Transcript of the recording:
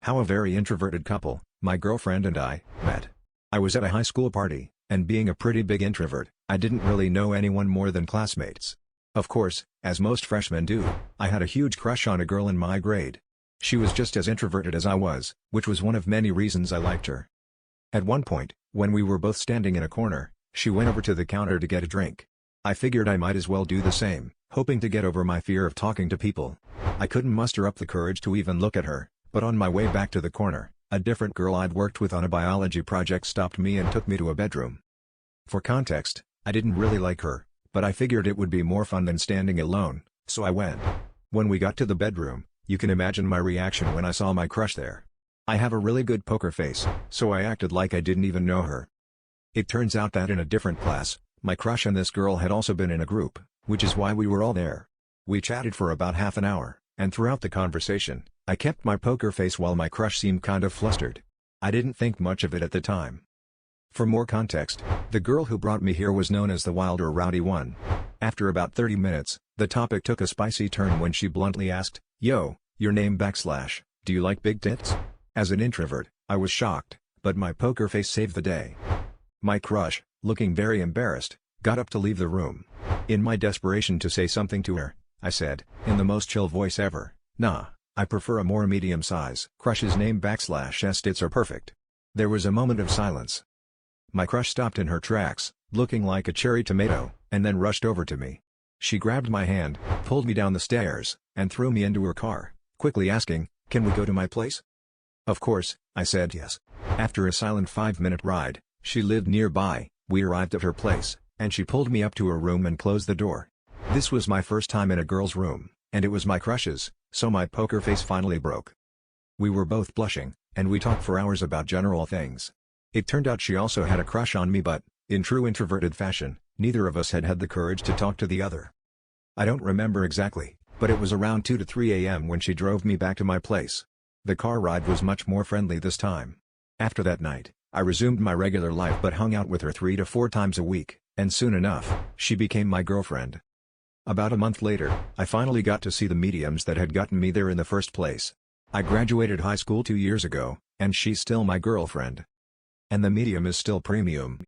How a very introverted couple, my girlfriend and I, met. I was at a high school party, and being a pretty big introvert, I didn't really know anyone more than classmates. Of course, as most freshmen do, I had a huge crush on a girl in my grade. She was just as introverted as I was, which was one of many reasons I liked her. At one point, when we were both standing in a corner, she went over to the counter to get a drink. I figured I might as well do the same, hoping to get over my fear of talking to people. I couldn't muster up the courage to even look at her, but on my way back to the corner, a different girl I'd worked with on a biology project stopped me and took me to a bedroom. For context, I didn't really like her, but I figured it would be more fun than standing alone, so I went. When we got to the bedroom, you can imagine my reaction when I saw my crush there. I have a really good poker face, so I acted like I didn't even know her. It turns out that in a different class, my crush and this girl had also been in a group, which is why we were all there. We chatted for about half an hour, and throughout the conversation, I kept my poker face while my crush seemed kind of flustered. I didn't think much of it at the time. For more context, the girl who brought me here was known as the wild or rowdy one. After about 30 minutes, the topic took a spicy turn when she bluntly asked, "Yo, your name / do you like big tits?" As an introvert, I was shocked, but my poker face saved the day. My crush, looking very embarrassed, got up to leave the room. In my desperation to say something to her, I said, in the most chill voice ever, "Nah, I prefer a more medium size." Crush's name / S tits are perfect. There was a moment of silence. My crush stopped in her tracks, looking like a cherry tomato, and then rushed over to me. She grabbed my hand, pulled me down the stairs, and threw me into her car, quickly asking, "Can we go to my place?" Of course, I said yes. After a silent 5-minute ride, she lived nearby, we arrived at her place, and she pulled me up to her room and closed the door. This was my first time in a girl's room, and it was my crush's, so my poker face finally broke. We were both blushing, and we talked for hours about general things. It turned out she also had a crush on me but, in true introverted fashion, neither of us had had the courage to talk to the other. I don't remember exactly, but it was around 2 to 3 a.m. when she drove me back to my place. The car ride was much more friendly this time. After that night, I resumed my regular life but hung out with her 3 to 4 times a week, and soon enough, she became my girlfriend. About a month later, I finally got to see the mediums that had gotten me there in the first place. I graduated high school 2 years ago, and she's still my girlfriend. And the medium is still premium.